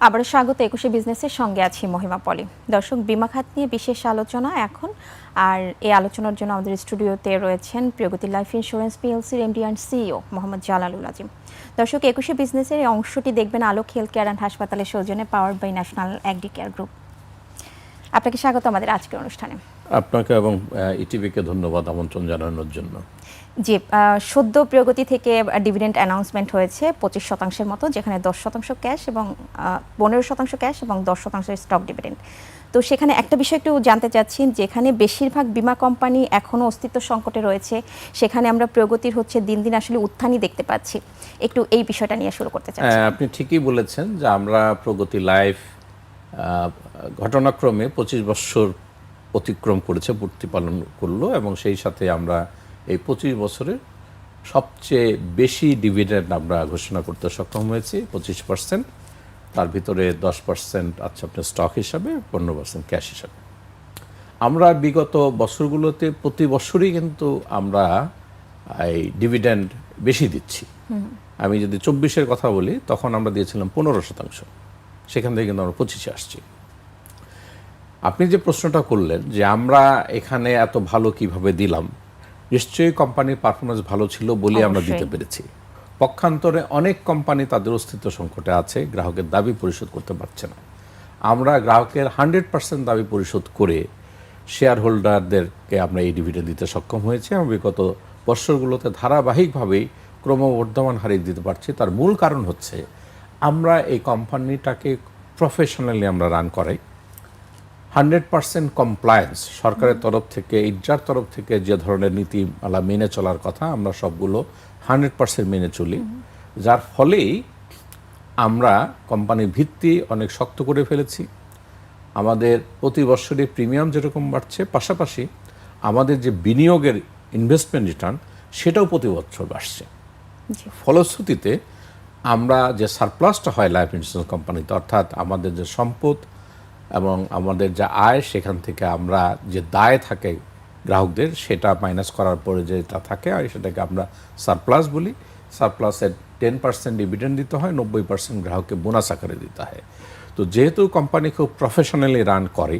আবারও স্বাগত একুশে বিজনেসের সঙ্গে আছি মহিমা পলি। দর্শক, বীমা খাত নিয়ে বিশেষ আলোচনা এখন। আর এই আলোচনার জন্য আমাদের স্টুডিওতে রয়েছেন প্রিয়গতি লাইফ ইন্স্যুরেন্স পিএলসির MD and CEO Mohammad Jalalul Azim. দর্শক, একুশে বিজনেসের এই অংশটি দেখবেন আলোক হেলথ কেয়ার অ্যান্ড হাসপাতালের সৌজন্যে, powered by national agri care group. আপনাকে স্বাগত আমাদের আজকের অনুষ্ঠানে। আপনাকে এবং ইটিভিকে ধন্যবাদ আমন্ত্রণ জানানোর জন্য। জি, সদ্য প্রিয়গতি থেকে ডিভিডেন্ড অ্যানাউন্সমেন্ট হয়েছে 25% মতো, যেখানে 10% ক্যাশ এবং 15% ক্যাশ এবং 10% স্টক ডিভিডেন্ড। তো সেখানে একটা বিষয় একটু জানতে চাচ্ছি, যেখানে বেশিরভাগ বীমা কোম্পানি এখনও অস্তিত্ব সংকটে রয়েছে, সেখানে আমরা প্রগতির দিন দিন আসলে উত্থানই দেখতে পাচ্ছি। একটু এই বিষয়টা নিয়ে শুরু করতে চাচ্ছি। আপনি ঠিকই বলেছেন যে আমরা প্রগতি লাইফ ঘটনাক্রমে 25 বছর অতিক্রম করেছে, পূর্তি পালন করলো, এবং সেই সাথে আমরা এই 25 বছরে সবচেয়ে বেশি ডিভিডেন্ড আমরা ঘোষণা করতে সক্ষম হয়েছি 25%। তার ভিতরে 10% আছে আপনার স্টক হিসাবে, 15% ক্যাশ হিসাবে। আমরা বিগত বছরগুলোতে প্রতি বছরই কিন্তু আমরা এই ডিভিডেন্ড বেশি দিচ্ছি। আমি যদি 24-এর কথা বলি, তখন আমরা দিয়েছিলাম 15%, সেখান থেকে কিন্তু আমরা 25-এ আসছি। আপনি যে প্রশ্নটা করলেন যে আমরা এখানে এত ভালো কিভাবে দিলাম, নিশ্চয়ই কোম্পানির পারফরমেন্স ভালো ছিল বলে আমরা দিতে পেরেছি। পক্ষান্তরে অনেক কোম্পানি তাদের অস্তিত্ব সংকটে আছে, গ্রাহকের দাবি পরিশোধ করতে পারছে না। আমরা গ্রাহকের 100% দাবি পরিশোধ করে শেয়ার হোল্ডারদেরকে আমরা এই ডিভিডেন্ড দিতে সক্ষম হয়েছি এবং বিগত বছরগুলোতে ধারাবাহিকভাবেই ক্রমবর্ধমান হারে দিতে পারছি। তার মূল কারণ হচ্ছে আমরা এই কোম্পানিটাকে প্রফেশনালি আমরা রান করাই। 100% কমপ্লায়েন্স সরকারের তরফ থেকে, ইজার তরফ থেকে যে ধরনের নীতিমালা মেনে চলার কথা, আমরা সবগুলো 100% মেনে চলি, যার ফলেই আমরা কোম্পানির ভিত্তি অনেক শক্ত করে ফেলেছি। আমাদের প্রতি বছরে প্রিমিয়াম যেরকম বাড়ছে, পাশাপাশি আমাদের যে বিনিয়োগের ইনভেস্টমেন্ট রিটার্ন, সেটাও প্রতি বছর বাড়ছে। ফলশ্রুতিতে আমরা যে সারপ্লাসটা হয় লাইফ ইন্স্যুরেন্স কোম্পানিতে, অর্থাৎ আমাদের যে সম্পদ এবং আমাদের যা আয়, সেখান থেকে আমরা যে দায় থাকে গ্রাহকদের, সেটা মাইনাস করার পরে যেটা থাকে, আর সেটাকে আমরা সারপ্লাস বলি। সারপ্লাসের 10% ডিভিডেন্ড দিতে হয়, 90% গ্রাহককে বোনাস আকারে দিতে হয়। তো যেহেতু কোম্পানি খুব প্রফেশনালি রান করে,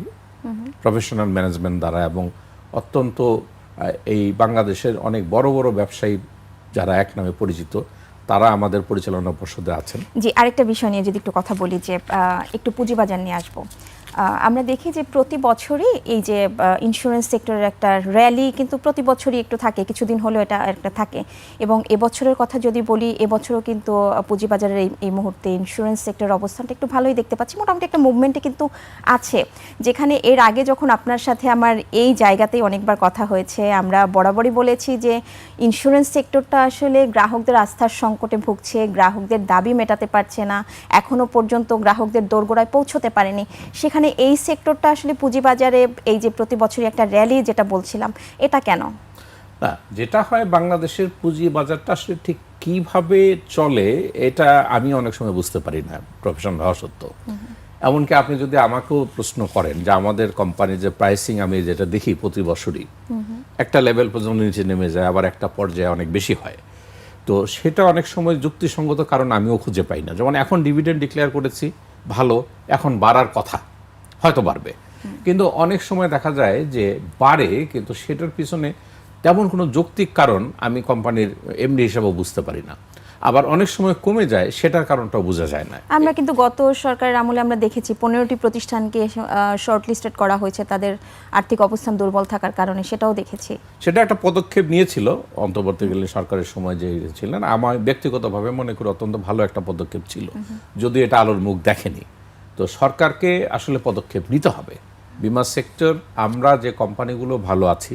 প্রফেশনাল ম্যানেজমেন্ট দ্বারা, এবং অত্যন্ত এই বাংলাদেশের অনেক বড় বড় ব্যবসায়ী যারা এক নামে পরিচিত, তারা আমাদের পরিচালনা পর্ষদে আছেন। জি, আরেকটা বিষয় নিয়ে যদি একটু কথা বলি, যে একটু পুঁজিবাজার নিয়ে আসবো। আমরা দেখি যে প্রতি বছরই এই যে ইন্স্যুরেন্স সেক্টরের একটা র্যালি কিন্তু প্রতি বছরই একটু থাকে, কিছুদিন হলেও এটা একটা থাকে। এবং এবছরের কথা যদি বলি, এবছরও কিন্তু পুঁজিবাজারের এই মুহূর্তে ইন্স্যুরেন্স সেক্টরের অবস্থানটা একটু ভালোই দেখতে পাচ্ছি, মোটামুটি একটা মুভমেন্টে কিন্তু আছে। যেখানে এর আগে যখন আপনার সাথে আমার এই জায়গাতেই অনেকবার কথা হয়েছে, আমরা বরাবরই বলেছি যে ইন্স্যুরেন্স সেক্টরটা আসলে গ্রাহকদের আস্থার সংকটে ভুগছে, গ্রাহকদের দাবি মেটাতে পারছে না, এখনও পর্যন্ত গ্রাহকদের দোরগোড়ায় পৌঁছতে পারেনি। সেখানে এই সেক্টরটা আসলে পুঁজিবাজারে এই যে প্রতি বছরই একটা র্যালি যেটা বলছিলাম, এটা কেন? না, যেটা হয় বাংলাদেশের পুঁজি বাজারটা আসলে ঠিক কিভাবে চলে, এটা আমি অনেক সময় বুঝতে পারি না, প্রফেশনাল হওয়া সত্ত্বেও। এমনকি আপনি যদি আমাকেও প্রশ্ন করেন যে আমাদের কোম্পানির যে প্রাইসিং আমি যেটা দেখি প্রতি বছরই একটা লেভেল পর্যন্ত নিচে নেমে যায়, আবার একটা পর্যায়ে অনেক বেশি হয়। তো সেটা অনেক সময় যুক্তিসঙ্গত কারণ আমিও খুঁজে পাই না। যেমন এখন ডিভিডেন্ড ডিক্লেয়ার করেছি, ভালো, এখন বাড়ার কথা, হয়তো বাড়বে, কিন্তু অনেক সময় দেখা যায় যে বাড়ে, কিন্তু সেটার পিছনে তেমন কোনো যৌক্তিক কারণ আমি কোম্পানির এমডি হিসাবেও বুঝতে পারি না। আবার অনেক সময় কমে যায়, সেটার কারণটাও বোঝা যায় না। আমরা কিন্তু গত সরকারের আমলে আমরা দেখেছি 15টি প্রতিষ্ঠানকে শর্ট লিস্টেড করা হয়েছে তাদের আর্থিক অবস্থান দুর্বল থাকার কারণে, সেটাও দেখেছি। সেটা একটা পদক্ষেপ নিয়েছিল অন্তর্বর্তীকালীন সরকারের সময় যে ছিলেন, আমার ব্যক্তিগতভাবে মনে করি অত্যন্ত ভালো একটা পদক্ষেপ ছিল, যদি এটা আলোর মুখ দেখেনি। তো সরকারকে আসলে পদক্ষেপ নিতে হবে। বিমা সেক্টর, আমরা যে কোম্পানিগুলো ভালো আছি,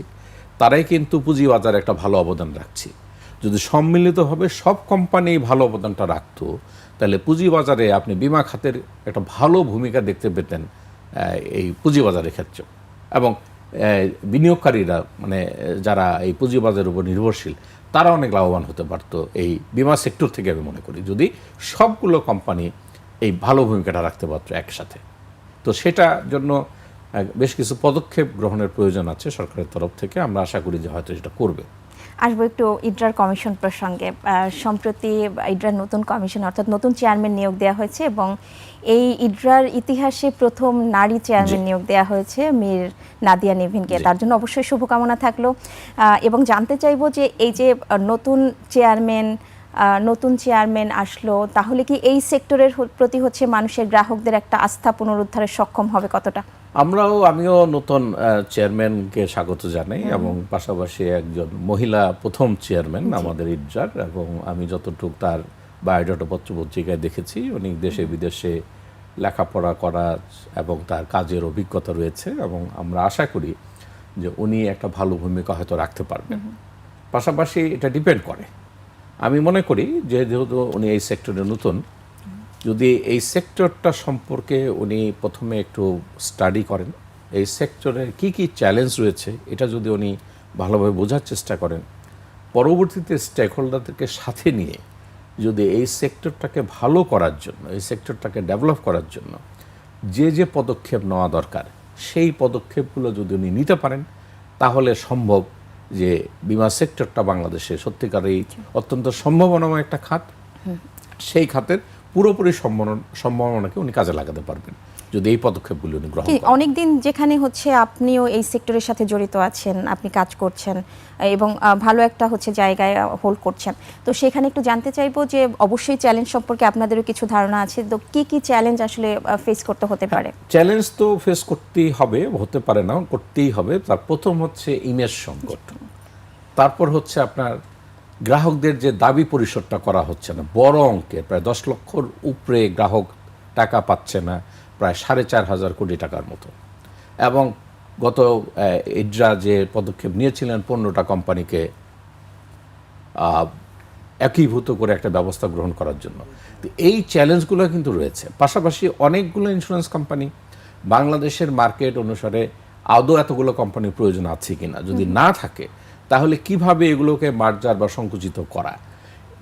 তারাই কিন্তু পুঁজিবাজারে একটা ভালো অবদান রাখছি। যদি সম্মিলিতভাবে সব কোম্পানি ভালো অবদানটা রাখতো, তাহলে পুঁজিবাজারে আপনি বিমা খাতের একটা ভালো ভূমিকা দেখতে পেতেন এই পুঁজিবাজারের ক্ষেত্রে। এবং বিনিয়োগকারীরা, মানে যারা এই পুঁজিবাজারের উপর নির্ভরশীল, তারা অনেক লাভবান হতে পারতো এই বিমা সেক্টর থেকে, আমি মনে করি, যদি সবগুলো কোম্পানি এই ভালো ভূমিকাটা রাখতে পারতো একসাথে। তো সেটার জন্য বেশ কিছু পদক্ষেপ গ্রহণের প্রয়োজন আছে সরকারের তরফ থেকে। আমরা আশা করি যে হয়তো সেটা করবে। আসবো একটু ইডরার কমিশন প্রসঙ্গে। সম্প্রতি ইডরার নতুন কমিশন অর্থাৎ নতুন চেয়ারম্যান নিয়োগ দেওয়া হয়েছে এবং এই ইডরার ইতিহাসে প্রথম নারী চেয়ারম্যান নিয়োগ দেওয়া হয়েছে মীর নাদিয়া নিভিনকে। তার জন্য অবশ্যই শুভকামনা থাকলো এবং জানতে চাইবো যে এই যে নতুন চেয়ারম্যান আসলো, তাহলে কি এই সেক্টরের প্রতি হচ্ছে মানুষের গ্রাহকদের একটা আস্থা পুনরুদ্ধারে সক্ষম হবে কতটা? আমিও নতুন চেয়ারম্যানকে স্বাগত জানাই এবং পাশাপাশি একজন মহিলা প্রথম চেয়ারম্যান আমাদের ইডরার, এবং আমি যতটুকু তার বায়োডাটা পত্রিকায় দেখেছি উনি দেশে বিদেশে লেখাপড়া করা এবং তার কাজের অভিজ্ঞতা রয়েছে, এবং আমরা আশা করি যে উনি একটা ভালো ভূমিকা হয়তো রাখতে পারবেন। পাশাপাশি এটা ডিপেন্ড করে, আমি মনে করি যে যেহেতু উনি এই সেক্টরে নতুন, যদি এই সেক্টরটা সম্পর্কে উনি প্রথমে একটু স্টাডি করেন, এই সেক্টরের কি কি চ্যালেঞ্জ রয়েছে এটা যদি উনি ভালোভাবে বোঝার চেষ্টা করেন, পরবর্তীতে স্টেক হোল্ডারদেরকে সাথে নিয়ে যদি এই সেক্টরটাকে ভালো করার জন্য, এই সেক্টরটাকে ডেভেলপ করার জন্য যে পদক্ষেপ নেওয়া দরকার সেই পদক্ষেপগুলো যদি উনি নিতে পারেন, তাহলে সম্ভব যে বিমা সেক্টরটা বাংলাদেশে সত্যিকারেই অত্যন্ত সম্ভাবনাময় একটা খাত, সেই খাতের পুরোপুরি সম্ভাবনাকে উনি কাজে লাগাতে পারবেন যদি এই পদক্ষেপগুলি উনি গ্রহণ করেন। অনেকদিন যেখানে হচ্ছে আপনিও এই সেক্টরের সাথে জড়িত আছেন, আপনি কাজ করছেন এবং ভালো একটা হচ্ছে জায়গায় হোল্ড করছেন, তো সেখানে একটু জানতে চাইবো যে অবশ্যই চ্যালেঞ্জ সম্পর্কে আপনাদেরও কিছু ধারণা আছে, তো কি কি চ্যালেঞ্জ আসলে ফেস করতে হতে পারে? চ্যালেঞ্জ তো ফেস করতেই হবে, হতে পারে না, করতেই হবে। তার প্রথম হচ্ছে ইমেজ সংকট, তারপর হচ্ছে আপনার গ্রাহকদের যে দাবি পরিশোধটা করা হচ্ছে না, বড় অঙ্কের প্রায় 10 লক্ষর উপরে গ্রাহক টাকা পাচ্ছে না, প্রায় 4,500 কোটি টাকার মতো। এবং গত ইডরা যে পদক্ষেপ নিয়েছিলেন 15টা কোম্পানিকে একীভূত করে একটা ব্যবস্থা গ্রহণ করার জন্য, তো এই চ্যালেঞ্জগুলো কিন্তু রয়েছে। পাশাপাশি অনেকগুলো ইন্স্যুরেন্স কোম্পানি, বাংলাদেশের মার্কেট অনুসারে আদৌ এতগুলো কোম্পানির প্রয়োজন আছে কিনা, যদি না থাকে তাহলে কিভাবে এগুলোকে মার্জার বা সংকুচিত করা,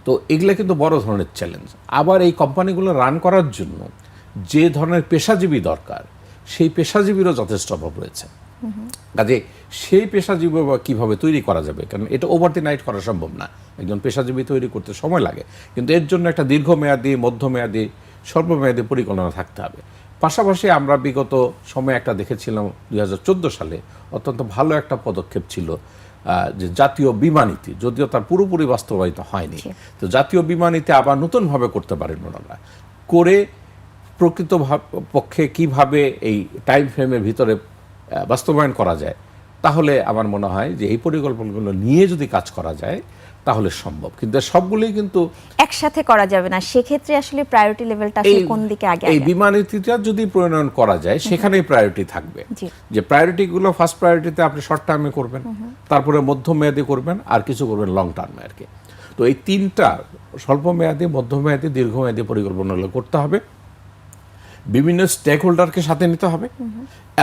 তো এগুলো কিন্তু বড় ধরনের চ্যালেঞ্জ। আবার এই কোম্পানিগুলো রান করার জন্য যে ধরনের পেশাজীবী দরকার, সেই পেশাজীবীরও যথেষ্ট অভাব রয়েছে। কাজে সেই পেশাজীবী কীভাবে তৈরি করা যাবে, কারণ এটা ওভার দি নাইট করা সম্ভব না, একজন পেশাজীবী তৈরি করতে সময় লাগে, কিন্তু এর জন্য একটা দীর্ঘমেয়াদী, মধ্যমেয়াদী, স্বল্পমেয়াদী পরিকল্পনা থাকতে হবে। পাশাপাশি আমরা বিগত সময় একটা দেখেছিলাম 2014 সালে অত্যন্ত ভালো একটা পদক্ষেপ ছিল যে জাতীয় বীমা নীতি, যদিও তার পুরোপুরি বাস্তবায়িত হয়নি, তো জাতীয় বীমা নীতি আবার নতুনভাবে করতে পারেন ওনারা, করে প্রকৃত পক্ষে কিভাবে এই টাইম ফ্রেমের ভিতরে বাস্তবায়ন করা যায়, তাহলে আমার মনে হয় যে এই পরিকল্পনাগুলো নিয়ে যদি কাজ করা যায় তাহলে সম্ভব। কিন্তু সবগুলোই কিন্তু একসাথে করা যাবে না, সেক্ষেত্রে আসলে প্রায়োরিটি লেভেলটা আসলে কোন দিকে আগে? এই বীমা নীতিটা যদি প্রণয়ন করা যায় সেখানেই প্রায়োরিটি থাকবে, যে প্রায়োরিটিগুলো ফার্স্ট প্রায়োরিটিতে আপনি শর্ট টার্মে করবেন, তারপরে মধ্যমেয়াদী করবেন, আর কিছু করবেন লং টার্মে আর কি। তো এই তিনটা স্বল্পমেয়াদী, মধ্যমেয়াদী, দীর্ঘমেয়াদী পরিকল্পনাগুলো করতে হবে, বিভিন্ন স্টেক হোল্ডারকে সাথে নিতে হবে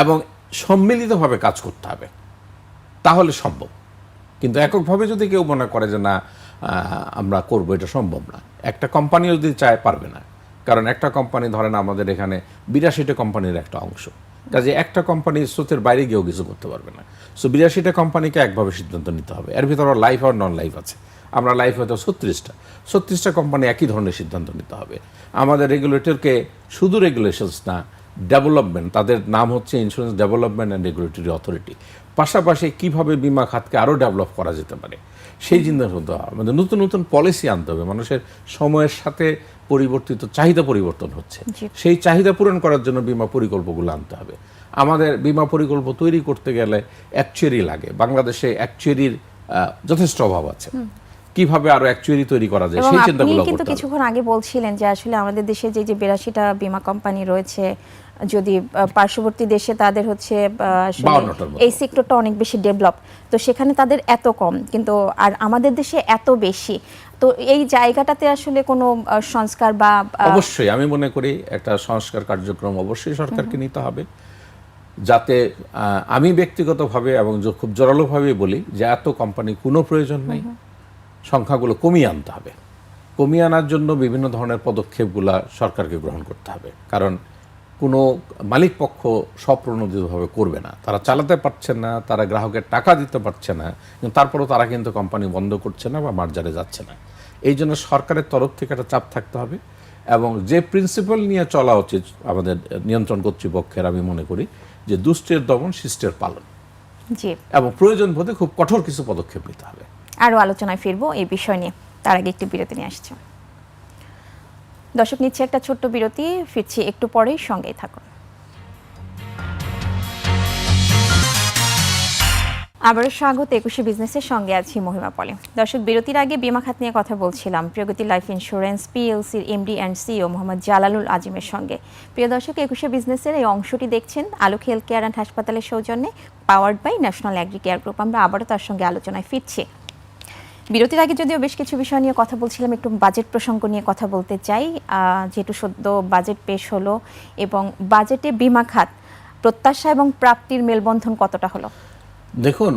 এবং সম্মিলিতভাবে কাজ করতে হবে, তাহলে সম্ভব। কিন্তু এককভাবে যদি কেউ মনে করে যে না আমরা করবো, এটা সম্ভব না। একটা কোম্পানি যদি চায় পারবে না, কারণ একটা কোম্পানি ধরেন আমাদের এখানে 82টা কোম্পানির একটা অংশ, কাজে একটা কোম্পানি স্রোতের বাইরে গিয়েও কিছু করতে পারবে না। সো 82টা কোম্পানিকে একভাবে সিদ্ধান্ত নিতে হবে, এর ভিতরে লাইফ আর নন লাইফ আছে, আমরা লাইফ হয়তো 36টা কোম্পানি একই ধরনের সিদ্ধান্ত নিতে হবে। আমাদের রেগুলেটরকে শুধু রেগুলেশনস না, ডেভেলপমেন্ট, তাদের নাম হচ্ছে insurance development and regulatory authority, পাশাপাশি কিভাবে বিমা খাতকে আরও ডেভেলপ করা যেতে পারে সেই চিন্তা হতে হবে। আমাদের নতুন নতুন পলিসি আনতে হবে, মানুষের সময়ের সাথে পরিবর্তিত চাহিদা পরিবর্তন হচ্ছে, সেই চাহিদা পূরণ করার জন্য বিমা পরিকল্পগুলো আনতে হবে। আমাদের বিমা পরিকল্প তৈরি করতে গেলে অ্যাকচুয়ারি লাগে, বাংলাদেশে অ্যাকচুয়ারির যথেষ্ট অভাব আছে, কিভাবে আরো অ্যাকচুয়ারি তৈরি করা যায় সেই চিন্তাগুলো করতে হবে। কিন্তু কিছুক্ষণ আগে বলছিলেন যে আসলে আমাদের দেশে যে 82টা বীমা কোম্পানি রয়েছে, যদি পার্শ্ববর্তী দেশে তাদের হচ্ছে এই সেক্টরটা অনেক বেশি ডেভেলপ, তো সেখানে তাদের এত কম, কিন্তু আর আমাদের দেশে এত বেশি, তো এই জায়গাটাতে আসলে কোনো সংস্কার বা অবশ্যই আমি মনে করি একটা সংস্কার কার্যক্রম অবশ্যই সরকারকে নিতে হবে, যাতে আমি ব্যক্তিগতভাবে এবং খুব জোরালোভাবে বলি যে এত কোম্পানি কোনো প্রয়োজন নেই, সংখ্যাগুলো কমিয়ে আনতে হবে। কমিয়ে আনার জন্য বিভিন্ন ধরনের পদক্ষেপগুলো সরকারকে গ্রহণ করতে হবে, কারণ কোনো মালিক পক্ষ স্বপ্রণোদিতভাবে করবে না। তারা চালাতে পারছে না, তারা গ্রাহকের টাকা দিতে পারছে না, কিন্তু তারপরেও তারা কিন্তু কোম্পানি বন্ধ করছে না বা মার্জারে যাচ্ছে না। এই জন্য সরকারের তরফ থেকে একটা চাপ থাকতে হবে এবং যে প্রিন্সিপাল নিয়ে চলা উচিত আমাদের নিয়ন্ত্রণ কর্তৃপক্ষের, আমি মনে করি যে দুষ্টের দমন শিষ্টের পালন, জি, এবং প্রয়োজন বোধে খুব কঠোর কিছু পদক্ষেপ নিতে হবে। আরও আলোচনায় ফিরবো এই বিষয় নিয়ে, তার আগে একটি বিরতি নিয়ে আসছে। দর্শক, নিচ্ছে একটা ছোট্ট বিরতি, ফিরছি একটু পরেই, সঙ্গেই থাকুন। আবারও স্বাগত 21 বিজনেসের সঙ্গে আছি মহিমা পলে। দর্শক, বিরতির আগে বীমা খাত নিয়ে কথা বলছিলাম প্রগতি লাইফ ইন্স্যুরেন্স পিএলসির MD and CEO Mohammad Jalalul আজিমের সঙ্গে। প্রিয় দর্শক, 21 বিজনেসের এই অংশটি দেখছেন আলোক হেলথ কেয়ার অ্যান্ড হাসপাতালের সৌজন্যে, powered by national agri care group. আমরা আবারও তার সঙ্গে আলোচনায় ফিরছি। বিরতির আগে যদিও বেশ কিছু বিষয় নিয়ে কথা বলছিলাম, একটু বাজেট প্রসঙ্গ নিয়ে কথা বলতে চাই। যেহেতু সদ্য বাজেট পেশ হলো, এবং বাজেটে বীমা খাত প্রত্যাশা এবং প্রাপ্তির মেলবন্ধন কতটা হলো? দেখুন,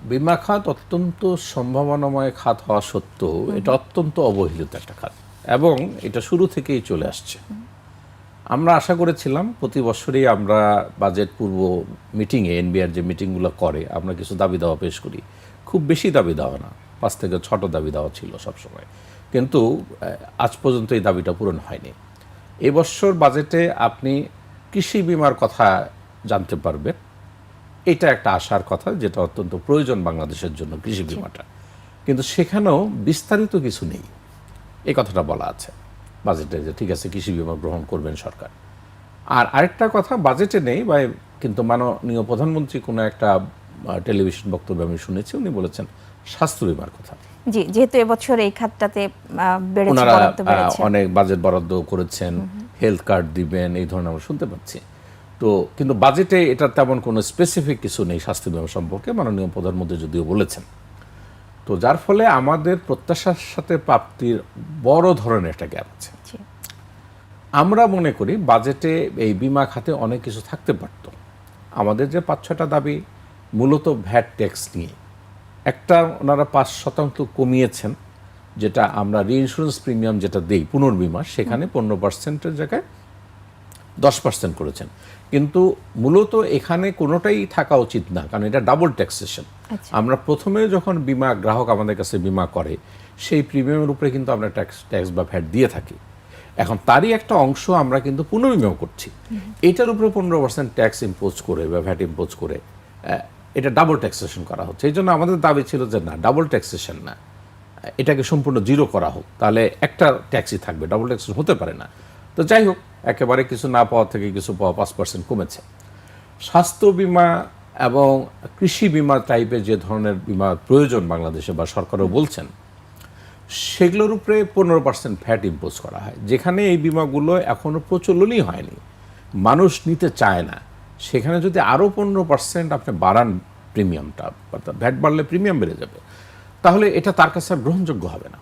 বীমা খাত অত্যন্ত সম্ভাবনাময় খাত হওয়া সত্ত্বেও এটা অত্যন্ত অবহেলিত একটা খাত, এবং এটা শুরু থেকেই চলে আসছে। আমরা আশা করেছিলাম প্রতি বছরই আমরা বাজেট পূর্ব মিটিংয়ে, এনবিআর যে মিটিংগুলো করে, আমরা কিছু দাবি দাওয়া পেশ করি। খুব বেশি দাবি দেওয়া না, 5 থেকে 6টা দাবি দেওয়া ছিল সবসময়, কিন্তু আজ পর্যন্ত এই দাবিটা পূরণ হয়নি। এবছর বাজেটে আপনি কৃষি বিমার কথা জানতে পারবেন, এটা একটা আশার কথা, যেটা অত্যন্ত প্রয়োজন বাংলাদেশের জন্য কৃষি বিমাটা, কিন্তু সেখানেও বিস্তারিত কিছু নেই। এই কথাটা বলা আছে বাজেটে যে ঠিক আছে কৃষি বিমা গ্রহণ করবেন সরকার। আর আরেকটা কথা বাজেটে নেই, বা কিন্তু মাননীয় প্রধানমন্ত্রী কোনো একটা টেলিভিশন বক্তব্যে আমি শুনেছি, উনি বলেছেন স্বাস্থ্য বিমার কথা। জি, যেহেতু এবছর এই খাতটাতে বেড়েছে, ওনারা বরাদ্দ বেড়েছে, অনেক বাজেট বরাদ্দ করেছেন, হেলথ কার্ড দিবেন, এই ধরনের আমরা শুনতে পাচ্ছি। তো কিন্তু বাজেটে এটা তেমন কোনো স্পেসিফিক কিছু নেই স্বাস্থ্য বিমা সম্পর্কে, মাননীয় প্রধানমন্ত্রী যদিও বলেছেন। তো যার ফলে আমাদের প্রত্যাশার সাথে প্রাপ্তির বড় ধরনের একটা গ্যাপ আছে। জি, আমরা মনে করি বাজেটে এই বিমা খাতে অনেক কিছু থাকতে পারত। আমাদের যে 5-6টা দাবি মূলত ভ্যাট ট্যাক্স নিয়ে, একটা ওনারা 5% কমিয়েছেন, যেটা আমরা রিইন্স্যুরেন্স প্রিমিয়াম যেটা দেই পুনর্বিমা, সেখানে 15%-এর জায়গায় 10% করেছেন। কিন্তু মূলত এখানে কোনোটাই থাকা উচিত না, কারণ এটা ডাবল ট্যাক্সেশন। আমরা প্রথমে যখন বিমা গ্রাহক আমাদের কাছে বিমা করে, সেই প্রিমিয়ামের উপরে কিন্তু আমরা ট্যাক্স বা ভ্যাট দিয়ে থাকি। এখন তারই একটা অংশ আমরা কিন্তু পুনর্বিমা করছি, এটার উপরে 15% ট্যাক্স ইম্পোজ করে বা ভ্যাট ইম্পোজ করে এটা ডাবল ট্যাক্সেশন করা হচ্ছে। এই জন্য আমাদের দাবি ছিল যে না, ডাবল ট্যাক্সেশন না, এটাকে সম্পূর্ণ জিরো করা হোক, তাহলে একটা ট্যাক্সই থাকবে, ডাবল ট্যাক্সেশন হতে পারে না। তো যাই হোক, একেবারে কিছু না পাওয়া থেকে কিছু পাওয়া 5% কমেছে। স্বাস্থ্য বিমা এবং কৃষি বিমা টাইপের যে ধরনের বিমা প্রয়োজন বাংলাদেশে, বা সরকারও বলছেন, সেগুলোর উপরে 15% ভ্যাট ইম্পোজ করা হয়, যেখানে এই বিমাগুলো এখনও প্রচলনই হয়নি, মানুষ নিতে চায় না। সেখানে যদি আরও 15% আপনি বাড়ান প্রিমিয়ামটা, অর্থাৎ ভ্যাট বাড়লে প্রিমিয়াম বেড়ে যাবে, তাহলে এটা তার কাছে আর গ্রহণযোগ্য হবে না।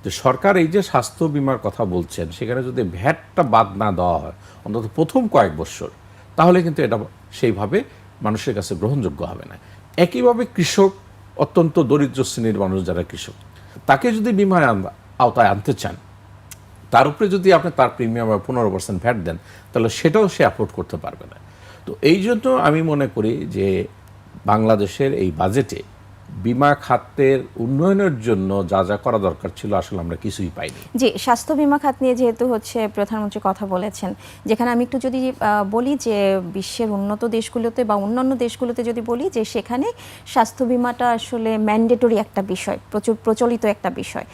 যে সরকার এই যে স্বাস্থ্য বিমার কথা বলছেন, সেখানে যদি ভ্যাটটা বাদ না দেওয়া হয় অন্তত প্রথম কয়েক বছর, তাহলে কিন্তু এটা সেইভাবে মানুষের কাছে গ্রহণযোগ্য হবে না। একইভাবে কৃষক, অত্যন্ত দরিদ্র শ্রেণীর মানুষ যারা কৃষক, তাকে যদি বিমার আওতায় আনতে চান, তার উপরে যদি আপনি তার প্রিমিয়াম 15% ভ্যাট দেন, তাহলে সেটাও সে অ্যাফোর্ড করতে পারবে না। তো এই জন্য আমি মনে করি যে বাংলাদেশের এই বাজেটে বিমা খাতের উন্নয়নের জন্য যা যা করা দরকার ছিল, আসলে আমরা কিছুই পাইনি। জি, স্বাস্থ্য বিমা খাত নিয়ে যেহেতু প্রধানমন্ত্রী কথা বলেছেন, যেখানে আমি একটু যদি বলি যে বিশ্বের উন্নত দেশগুলোতে বা অন্যান্য দেশগুলোতে যদি বলি যে সেখানে স্বাস্থ্য বিমাটা আসলে ম্যান্ডেটরি একটা বিষয়, প্রচুর প্রচলিত একটা বিষয়।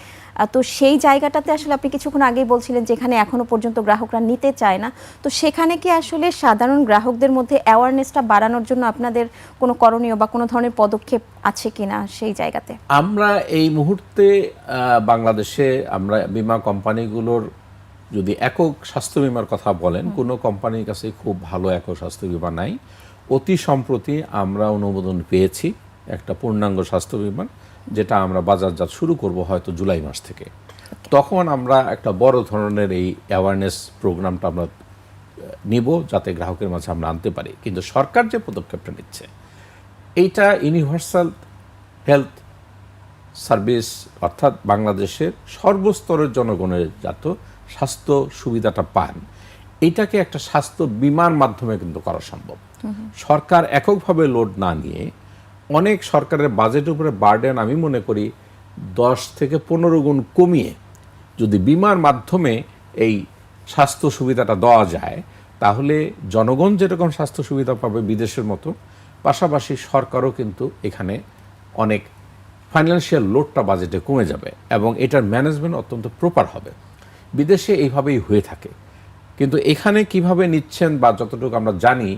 তো সেই জায়গাটাতে আসলে আপনি কিছুক্ষণ আগেই বলছিলেন যেখানে এখনো পর্যন্ত গ্রাহকরা নিতে চায় না, তো সেখানে কি আসলে সাধারণ গ্রাহকদের মধ্যে অ্যাওয়ারনেসটা বাড়ানোর জন্য আপনাদের কোনো করণীয় বা কোনো ধরনের পদক্ষেপ আছে কিনা সেই জায়গাতে? আমরা এই মুহূর্তে বাংলাদেশে আমরা বিমা কোম্পানিগুলোর যদি একক স্বাস্থ্য বিমার কথা বলেন, কোনো কোম্পানির কাছে খুব ভালো একক স্বাস্থ্য বিমা নাই। অতি সম্প্রতি আমরা অনুমোদন পেয়েছি একটা পূর্ণাঙ্গ স্বাস্থ্য বিমা, যেটা আমরা বাজারজাত শুরু করব হয়তো জুলাই মাস থেকে। তখন আমরা একটা বড় ধরনের এই অ্যাওয়ারনেস প্রোগ্রামটা আমরা নিব, যাতে গ্রাহকের মাঝে আমরা আনতে পারি। কিন্তু সরকার যে পদক্ষেপটা নিচ্ছে, এইটা ইউনিভার্সাল হেলথ সার্ভিস, অর্থাৎ বাংলাদেশের সর্বস্তরের জনগণের যাতে স্বাস্থ্য সুবিধাটা পান, এইটাকে একটা স্বাস্থ্য বিমার মাধ্যমে কিন্তু করা সম্ভব। সরকার এককভাবে লোড না নিয়ে অনেক সরকারের বাজেটের উপরে বার্ডেন আমি মনে করি 10 থেকে 15 গুণ কমিয়ে যদি বিমার মাধ্যমে এই স্বাস্থ্য সুবিধাটা দেওয়া যায়, তাহলে জনগণ যেরকম স্বাস্থ্য সুবিধা পাবে বিদেশের মতো, পাশাপাশি সরকারও কিন্তু এখানে অনেক ফাইন্যান্সিয়াল লোডটা বাজেটে কমে যাবে এবং এটার ম্যানেজমেন্ট অত্যন্ত প্রপার হবে। বিদেশে এইভাবেই হয়ে থাকে, কিন্তু এখানে কিভাবে নিচ্ছেন বা যতটুকু আমরা জানি,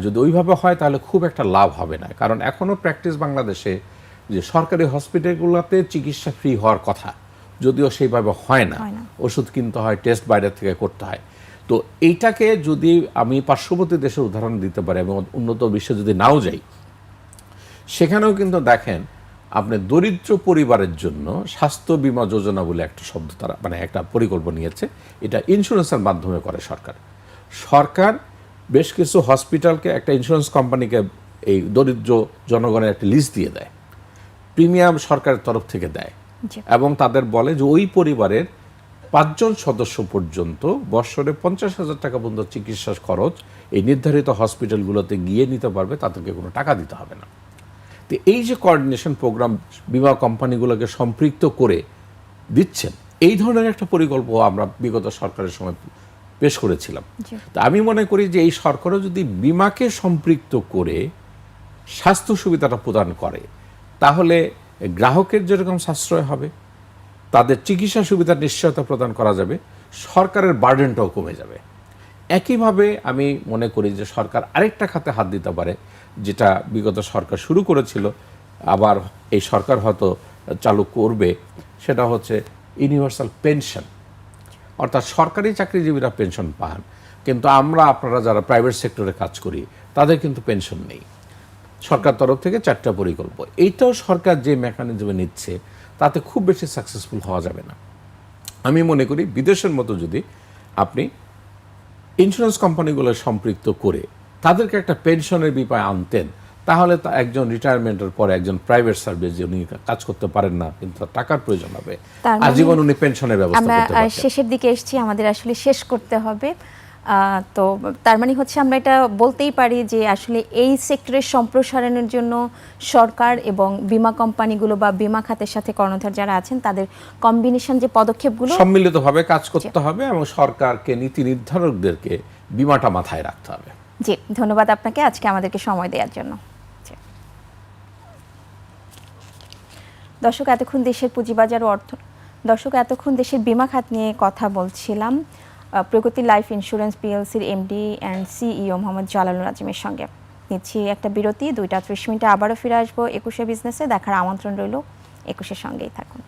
যদি ওইভাবে হয় তাহলে খুব একটা লাভ হবে না। কারণ এখনও প্র্যাকটিস বাংলাদেশে যে সরকারি হসপিটালগুলোতে চিকিৎসা ফ্রি হওয়ার কথা, যদিও সেইভাবে হয় না, ওষুধ কিনতে হয়, টেস্ট বাইরে থেকে করতে হয়। তো এইটাকে যদি আমি পার্শ্ববর্তী দেশের উদাহরণ দিতে পারি এবং উন্নত বিশ্বে যদি নাও যাই, সেখানেও কিন্তু দেখেন আপনি দরিদ্র পরিবারের জন্য স্বাস্থ্য বীমা যোজনা বলে একটা শব্দ তারা মানে একটা পরিকল্পনা নিয়েছে। এটা ইন্স্যুরেন্সের মাধ্যমে করে সরকার। সরকার বেশ কিছু হসপিটালকে, একটা ইন্স্যুরেন্স কোম্পানিকে এই দরিদ্র জনগণের একটা লিস্ট দিয়ে দেয়, প্রিমিয়াম সরকারের তরফ থেকে দেয় এবং তাদের বলে যে ওই পরিবারের 5 জন সদস্য পর্যন্ত বৎসরে 50,000 টাকা পর্যন্ত চিকিৎসা খরচ এই নির্ধারিত হসপিটালগুলোতে গিয়ে নিতে পারবে, তাদেরকে কোনো টাকা দিতে হবে না। তো এই যে কোঅর্ডিনেশন প্রোগ্রাম বিমা কোম্পানিগুলোকে সম্পৃক্ত করে দিচ্ছেন, এই ধরনের একটা পরিকল্পনা আমরা বিগত সরকারের সময় পেশ করেছিলাম। তো আমি মনে করি যে এই সরকারও যদি বিমাকে সম্পৃক্ত করে স্বাস্থ্য সুবিধাটা প্রদান করে, তাহলে গ্রাহকের যেরকম সাশ্রয় হবে, তাদের চিকিৎসা সুবিধার নিশ্চয়তা প্রদান করা যাবে, সরকারের বার্ডেনটাও কমে যাবে। একইভাবে আমি মনে করি যে সরকার আরেকটা খাতে হাত দিতে পারে, যেটা বিগত সরকার শুরু করেছিল, আবার এই সরকার হয়তো চালু করবে, সেটা হচ্ছে ইউনিভার্সাল পেনশন। অর্থাৎ সরকারি চাকরিজীবীরা পেনশন পান, কিন্তু আপনারা যারা প্রাইভেট সেক্টরে কাজ করি তাদের কিন্তু পেনশন নেই। সরকার তরফ থেকে 4টা পরিকল্প, এইটাও সরকার যে মেকানিজমে নিচ্ছে তাতে খুব বেশি সাকসেসফুল হওয়া যাবে না। আমি মনে করি বিদেশের মতো যদি আপনি ইন্স্যুরেন্স কোম্পানিগুলো সম্পৃক্ত করে তাদেরকে একটা পেনশনের বিপায় আনতেন, তাহলে তা একজন রিটায়ারমেন্টের পরে একজন প্রাইভেট সার্ভিস যে উনি কাজ করতে পারেন না, কিন্তু তার টাকার প্রয়োজন হবে, আজীবন উনি পেনশনের ব্যবস্থা করতে পারবেন। আমরা শেষের দিকে এসেছি, আমাদের আসলে শেষ করতে হবে। তো তার মানে হচ্ছে আমরা এটা বলতেই পারি যে আসলে এই সেক্টরের সম্প্রসারণের জন্য সরকার এবং বিমা কোম্পানিগুলো বা বিমা খাতের সাথে কর্ণধার যারা আছেন তাদের কম্বিনেশন যে পদক্ষেপগুলো সম্মিলিতভাবে কাজ করতে হবে এবং সরকারকে, নীতি নির্ধারকদেরকে বিমাটা মাথায় রাখতে হবে। জি, ধন্যবাদ আপনাকে আজকে আমাদেরকে সময় দেওয়ার জন্য। দর্শক, এতক্ষণ দেশের পুঁজিবাজার ও এতক্ষণ দেশের বিমা খাত নিয়ে কথা বলছিলাম প্রগতি লাইফ ইন্স্যুরেন্স পিএলসির MD and CEO Mohammad Jalalul আজিমের সঙ্গে। নিচ্ছি একটা বিরতি, 2টা 30 মিনিটে আবারও ফিরে আসবো 21শে বিজনেসে। দেখার আমন্ত্রণ রইল, 21-এর সঙ্গেই থাকুন।